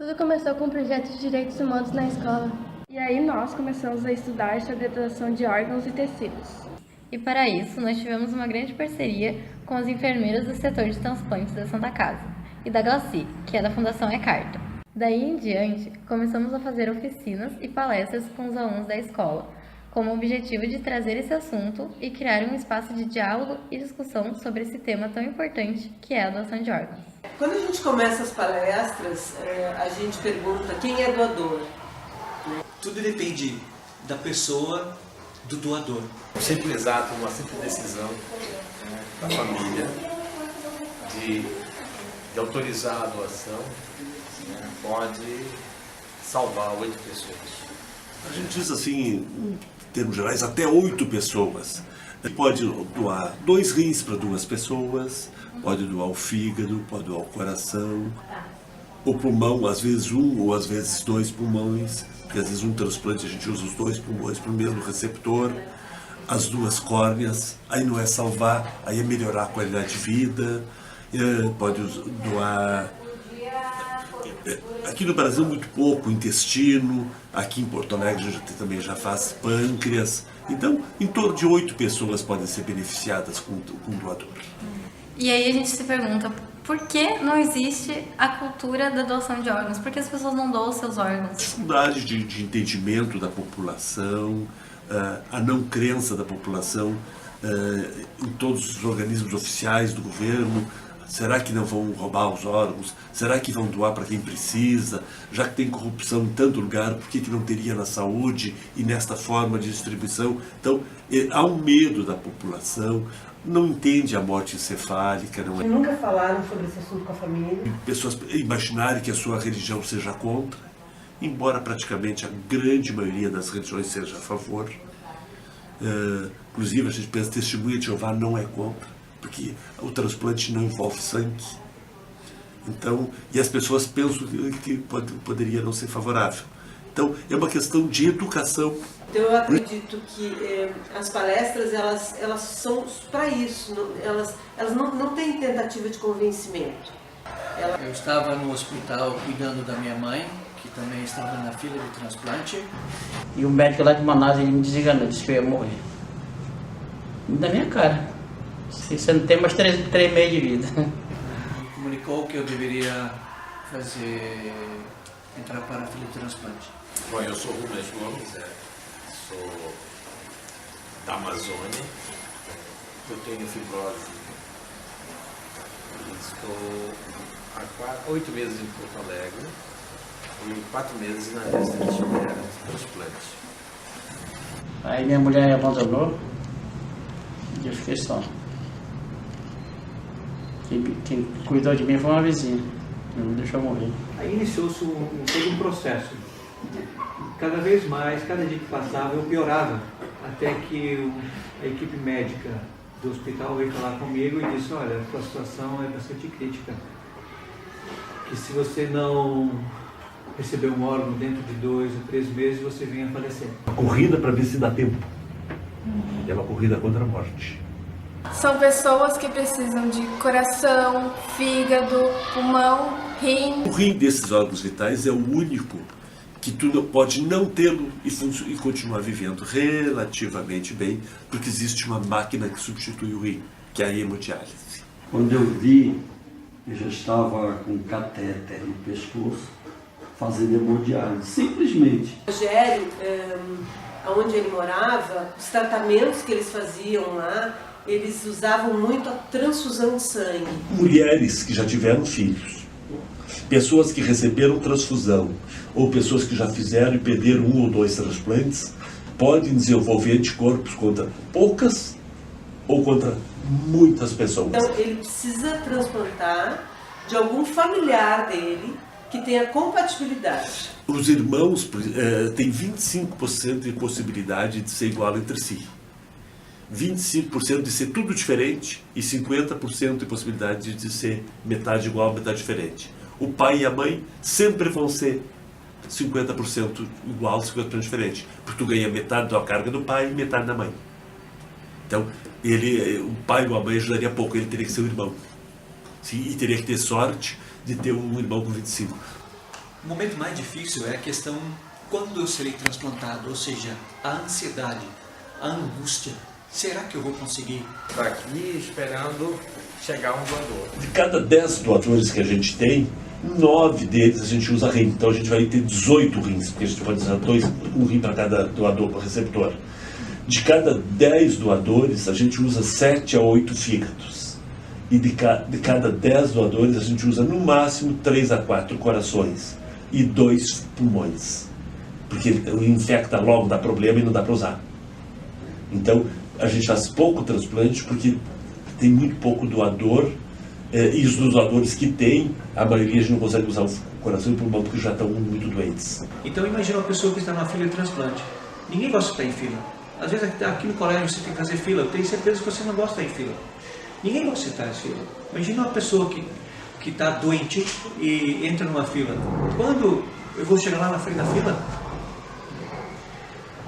Tudo começou com o projeto de Direitos Humanos na escola. E aí nós começamos a estudar sobre a doação de órgãos e tecidos. E para isso, nós tivemos uma grande parceria com as enfermeiras do setor de transplantes da Santa Casa e da Glaci, que é da Fundação E-Carta. Daí em diante, começamos a fazer oficinas e palestras com os alunos da escola, com o objetivo de trazer esse assunto e criar um espaço de diálogo e discussão sobre esse tema tão importante que é a doação de órgãos. Quando a gente começa as palestras, a gente pergunta quem é doador. Tudo depende da pessoa, do doador. Um simples ato, uma simples decisão da família de autorizar a doação pode salvar 8 pessoas. A gente diz assim, em termos gerais, até 8 pessoas. Pode doar 2 rins para 2 pessoas, pode doar o fígado, pode doar o coração, o pulmão, às vezes 1 ou às vezes 2 pulmões, porque às vezes um transplante a gente usa os 2 pulmões para o mesmo receptor, as 2 córneas, aí não é salvar, aí é melhorar a qualidade de vida, pode doar. Aqui no Brasil muito pouco intestino, aqui em Porto Alegre a gente também já faz pâncreas. Então, em torno de 8 pessoas podem ser beneficiadas com o doador. E aí a gente se pergunta, por que não existe a cultura da doação de órgãos? Por que as pessoas não doam seus órgãos? Dificuldade de entendimento da população, a não crença da população em todos os organismos oficiais do governo. Será que não vão roubar os órgãos? Será que vão doar para quem precisa? Já que tem corrupção em tanto lugar, por que não teria na saúde e nesta forma de distribuição? Então, há um medo da população, não entende a morte encefálica. Não é? Nunca falaram sobre esse assunto com a família. Pessoas imaginarem que a sua religião seja contra, embora praticamente a grande maioria das religiões seja a favor. Inclusive, a gente pensa que Testemunha de Jeová não é contra, porque o transplante não envolve sangue. Então, e as pessoas pensam que poderia não ser favorável. Então, é uma questão de educação. Então, eu acredito que as palestras, elas são para isso, elas não têm tentativa de convencimento. Eu estava no hospital cuidando da minha mãe, que também estava na fila de transplante. E o médico lá de Manaus, ele me desenganou, disse que eu ia morrer. Na minha cara. Você não tem mais 3 meses de vida. Me comunicou que eu deveria entrar para a fila de transplante. Bom, eu sou Rubens Gomes, sou da Amazônia, eu tenho fibrose e estou há 8 meses em Porto Alegre e 4 meses na residência de transplante. Aí minha mulher abandonou e eu fiquei só. Quem cuidou de mim foi uma vizinha, não me deixou morrer. Aí iniciou-se todo um processo. Cada vez mais, cada dia que passava, eu piorava. Até que a equipe médica do hospital veio falar comigo e disse, olha, a sua situação é bastante crítica. Que se você não receber um órgão dentro de 2 ou 3 meses, você venha a falecer. A corrida para ver se dá tempo. É uma corrida contra a morte. São pessoas que precisam de coração, fígado, pulmão, rim. O rim desses órgãos vitais é o único que tu pode não tê-lo e continuar vivendo relativamente bem, porque existe uma máquina que substitui o rim, que é a hemodiálise. Quando eu vi, eu já estava com catéter no pescoço, fazendo hemodiálise, simplesmente. O Rogério, onde ele morava, os tratamentos que eles faziam lá, eles usavam muito a transfusão de sangue. Mulheres que já tiveram filhos, pessoas que receberam transfusão, ou pessoas que já fizeram e perderam 1 ou 2 transplantes, podem desenvolver anticorpos contra poucas ou contra muitas pessoas. Então, ele precisa transplantar de algum familiar dele que tenha compatibilidade. Os irmãos têm 25% de possibilidade de ser igual entre si. 25% de ser tudo diferente e 50% de possibilidade de ser metade igual, metade diferente. O pai e a mãe sempre vão ser 50% igual, 50% diferente, porque tu ganha metade da carga do pai e metade da mãe. Então, o pai ou a mãe ajudaria pouco, ele teria que ser o irmão. Sim, e teria que ter sorte de ter um irmão com 25. O momento mais difícil é a questão quando eu serei transplantado, ou seja, a ansiedade, a angústia. Será que eu vou conseguir? Estou aqui esperando chegar um doador. De cada 10 doadores que a gente tem, 9 deles a gente usa rim. Então a gente vai ter 18 rins, porque a gente pode usar um rim para cada doador, para receptor. De cada 10 doadores, a gente usa 7 a 8 fígados. E de cada 10 doadores, a gente usa no máximo 3 a 4 corações e 2 pulmões. Porque ele infecta logo, dá problema e não dá para usar. Então, a gente faz pouco transplante porque tem muito pouco doador. E os doadores que tem, a maioria a gente não consegue usar o coração e o pulmão porque já estão muito doentes. Então imagina uma pessoa que está numa fila de transplante. Ninguém gosta de estar em fila. Às vezes aqui no colégio você tem que fazer fila, eu tenho certeza que você não gosta de estar em fila. Ninguém gosta de estar em fila. Imagina uma pessoa que está doente e entra numa fila. Quando eu vou chegar lá na frente da fila?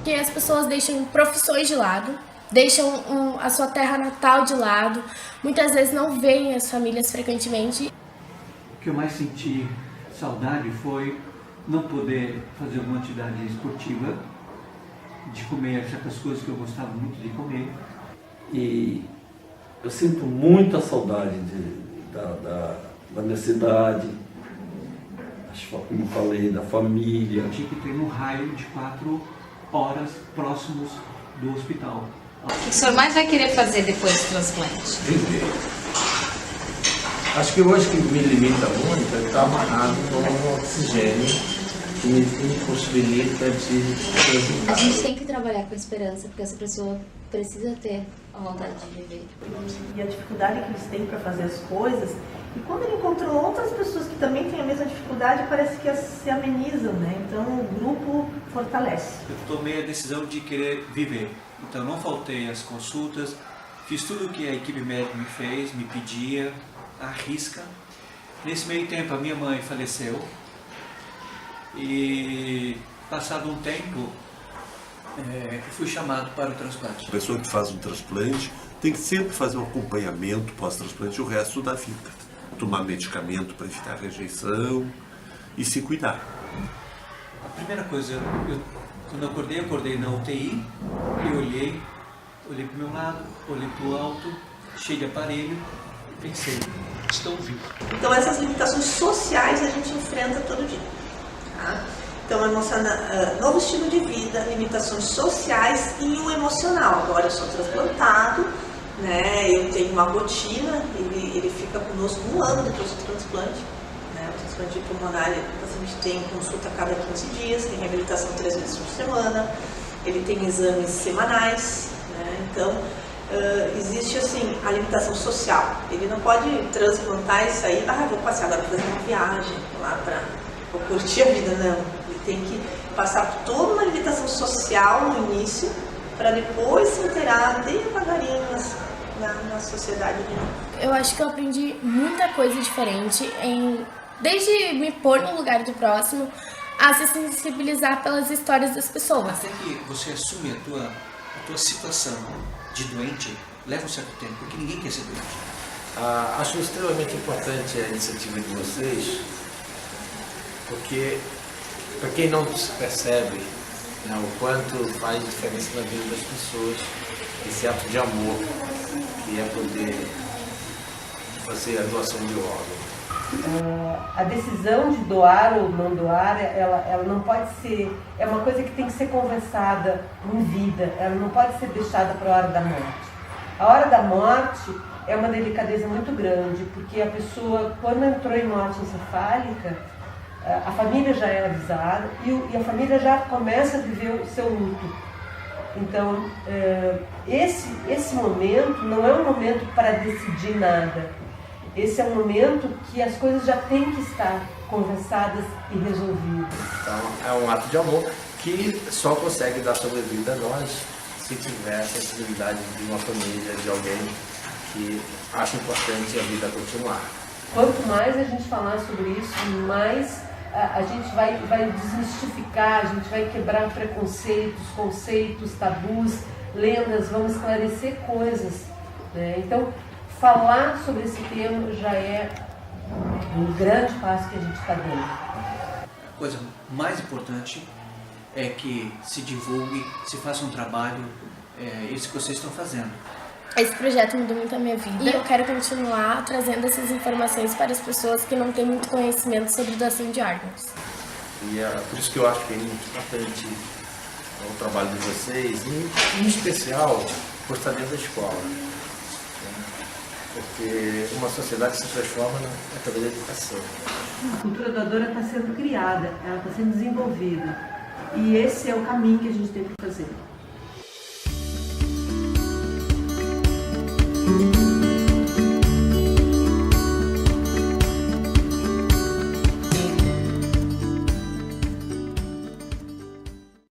Que as pessoas deixam profissões de lado, deixam a sua terra natal de lado, muitas vezes não veem as famílias frequentemente. O que eu mais senti saudade foi não poder fazer alguma atividade esportiva, de comer certas coisas que eu gostava muito de comer. E eu sinto muita saudade da minha cidade, como eu falei, da família. Eu tinha que ter um raio de 4 horas próximos do hospital. O que o senhor mais vai querer fazer depois do transplante? Viver. Acho que hoje que me limita muito é estar amarrado com o oxigênio que me impossibilita de transitar. A gente tem que trabalhar com esperança, porque essa pessoa precisa ter a vontade de viver. E a dificuldade que eles têm para fazer as coisas. E quando ele encontrou outras pessoas que também têm a mesma dificuldade, parece que se amenizam, né? Então o grupo fortalece. Eu tomei a decisão de querer viver. Então não faltei às consultas, fiz tudo o que a equipe médica me fez, me pedia, à risca. Nesse meio tempo a minha mãe faleceu e passado um tempo fui chamado para o transplante. A pessoa que faz um transplante tem que sempre fazer um acompanhamento pós-transplante o resto da vida. Tomar medicamento para evitar rejeição e se cuidar. A primeira coisa, quando eu acordei na UTI, eu olhei para o meu lado, olhei para o alto, cheio de aparelho e pensei, estou vivo. Então essas limitações sociais a gente enfrenta todo dia. Tá? Então, novo estilo de vida, limitações sociais e o emocional. Agora eu sou transplantado, né? Eu tenho uma rotina, ele fica conosco um ano depois do transplante. Né? O transplante pulmonar, o paciente tem consulta a cada 15 dias, tem reabilitação 3 vezes por semana, ele tem exames semanais. Né? Então, existe assim a limitação social. Ele não pode transplantar e sair, vou passear agora para fazer uma viagem lá para curtir a vida, não. Ele tem que passar por toda uma limitação social no início, para depois se inteirar devagarinho na sociedade de novo. Eu acho que eu aprendi muita coisa diferente, desde me pôr no lugar do próximo, a se sensibilizar pelas histórias das pessoas. Até que você assume a tua situação de doente, leva um certo tempo, porque ninguém quer ser doente. Acho extremamente importante a iniciativa de vocês, porque para quem não se percebe, né, o quanto faz diferença na vida das pessoas, esse ato de amor, que é poder fazer a doação de órgão. A decisão de doar ou não doar, ela não pode ser, é uma coisa que tem que ser conversada em vida, ela não pode ser deixada para a hora da morte. A hora da morte é uma delicadeza muito grande, porque a pessoa, quando entrou em morte encefálica, a família já é avisada e a família já começa a viver o seu luto. Então, esse momento não é um momento para decidir nada. Esse é um momento que as coisas já têm que estar conversadas e resolvidas. Então, é um ato de amor que só consegue dar sobrevida a nós se tiver a sensibilidade de uma família, de alguém que acha importante a vida continuar. Quanto mais a gente falar sobre isso, mais a gente vai desmistificar, a gente vai quebrar preconceitos, conceitos, tabus, lendas, vamos esclarecer coisas. Né? Então, falar sobre esse tema já é um grande passo que a gente está dando. coisa mais importante é que se divulgue, se faça um trabalho, isso que vocês estão fazendo. Esse projeto mudou muito a minha vida e eu quero continuar trazendo essas informações para as pessoas que não têm muito conhecimento sobre doação de órgãos. E é por isso que eu acho que é muito importante o trabalho de vocês, e em especial por estar dentro da escola. Porque uma sociedade se transforma através da educação. A cultura doadora está sendo criada, ela está sendo desenvolvida. E esse é o caminho que a gente tem que fazer.